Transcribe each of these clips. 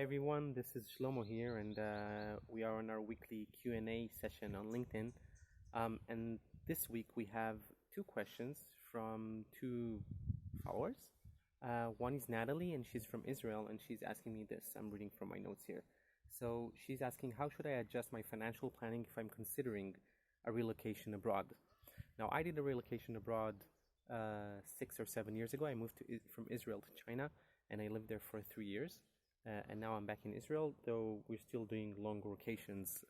everyone, this is Shlomo here, and we are on our weekly Q&A session on LinkedIn. And this week we have two questions from two followers. One is Natalie, and she's from Israel, and she's asking me this. I'm reading from my notes here. So she's asking, how should I adjust my financial planning if I'm considering a relocation abroad? Now, I did a relocation abroad 6 or 7 years ago. I moved from Israel to China, and I lived there for 3 years. And now I'm back in Israel, though we're still doing long vacations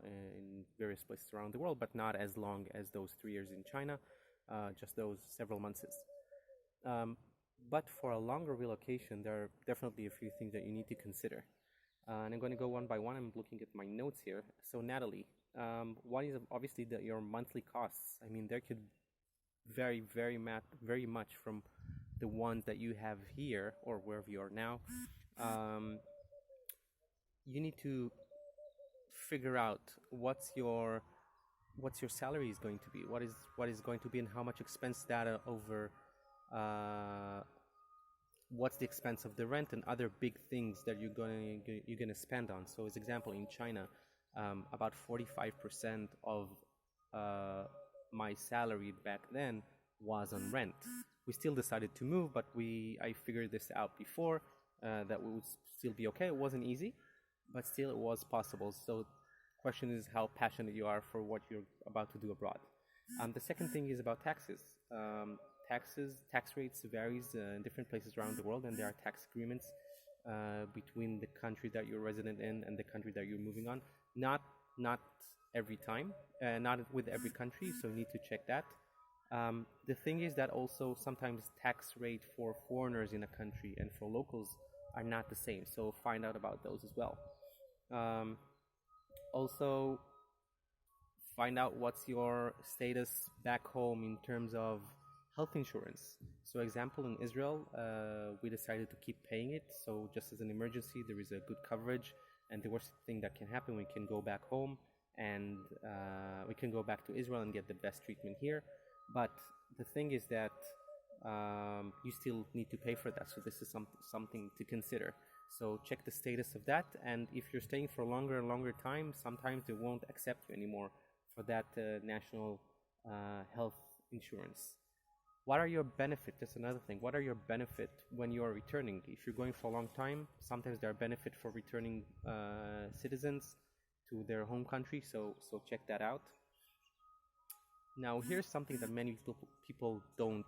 in various places around the world, but not as long as those 3 years in China, just those several months. But for a longer relocation, there are definitely a few things that you need to consider. And I'm going to go one by one. I'm looking at my notes here. So Natalie, one is obviously your monthly costs. I mean, there could vary very much from the ones that you have here or wherever you are now. You need to figure out what's your salary is going to be, what is going to be, and how much expense data over what's the expense of the rent and other big things that you're gonna spend on. So as example, in China, about 45% of my salary back then was on rent. We still decided to move, but I figured this out before. That we would still be okay. It wasn't easy, but still it was possible. So the question is how passionate you are for what you're about to do abroad. The second thing is about taxes. Tax rates varies in different places around the world, and there are tax agreements between the country that you're resident in and the country that you're moving on. Not every time, not with every country, so you need to check that. The thing is that also sometimes tax rate for foreigners in a country and for locals are not the same, so find out about those as well. Also, find out what's your status back home in terms of health insurance. So example, in Israel, we decided to keep paying it, so just as an emergency, there is a good coverage, and the worst thing that can happen, we can go back home and we can go back to Israel and get the best treatment here. But the thing is that you still need to pay for that, so this is something to consider. So check the status of that, and if you're staying for a longer and longer time, sometimes they won't accept you anymore for that national health insurance. What are your benefits? That's another thing. What are your benefits when you are returning? If you're going for a long time, sometimes there are benefits for returning citizens to their home country, so check that out. Now, here's something that many people don't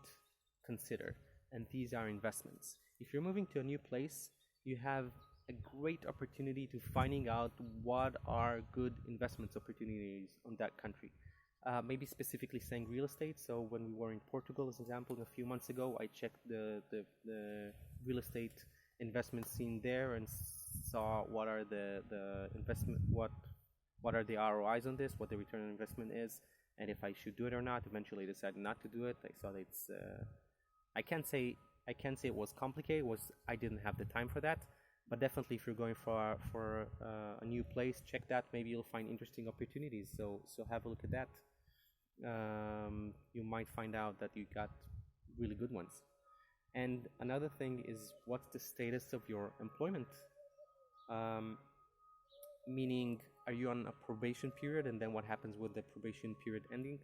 consider, and these are investments. If you're moving to a new place, you have a great opportunity to finding out what are good investment opportunities on that country. Maybe specifically saying real estate. So when we were in Portugal, as an example, a few months ago, I checked the real estate investment scene there and saw what are the investment, what are the ROIs on this, what the return on investment is, and if I should do it or not. Eventually I decided not to do it. I saw that it's I can't say it was complicated. I didn't have the time for that. But definitely, if you're going for a new place, check that. Maybe you'll find interesting opportunities. So have a look at that. You might find out that you got really good ones. And another thing is, what's the status of your employment? Meaning, are you on a probation period, and then what happens with the probation period ending?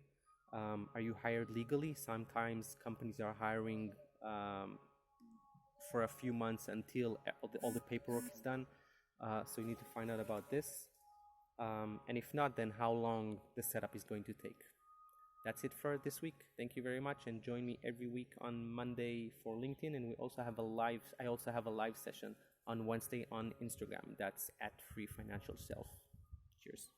Are you hired legally? Sometimes companies are hiring for a few months until all the paperwork is done. So you need to find out about this. And if not, then how long the setup is going to take. That's it for this week. Thank you very much, and join me every week on Monday for LinkedIn. And I also have a live session on Wednesday on Instagram. That's @FreeFinancialSelf. Cheers.